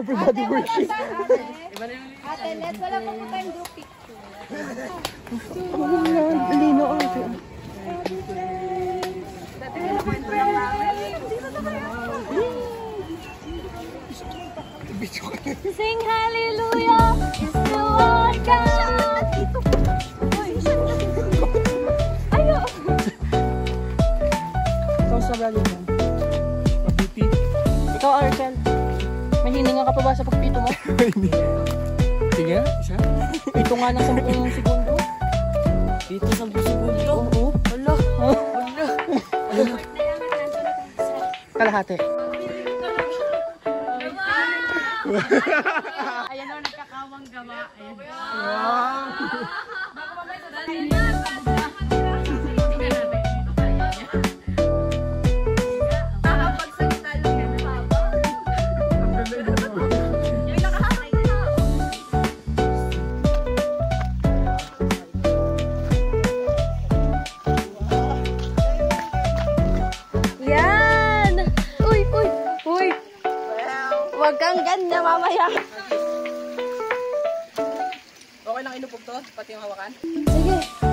upper body worship. Ate, let's wala pa po tayong group picture. Ano yan? Lino ate. Dati kinakwento lang namin. Sing hallelujah is the one God. Ayo. Ikaw sa brother mo. Mabuti. Ikaw, Arkel. May hininga ka pa ba sa pagpito mo? Hindi. Sige, isa. Ito nga ng 10 segundo. Dito 10 segundo? Oo. Wala. Wala. Kalahati. Ayan o, nagkakawang gawa. Ayan. Wow. Yan! Uy, uy, uy! Wag kang ganda mamaya. Okay lang inupog to? Pati yung hawakan? Sige.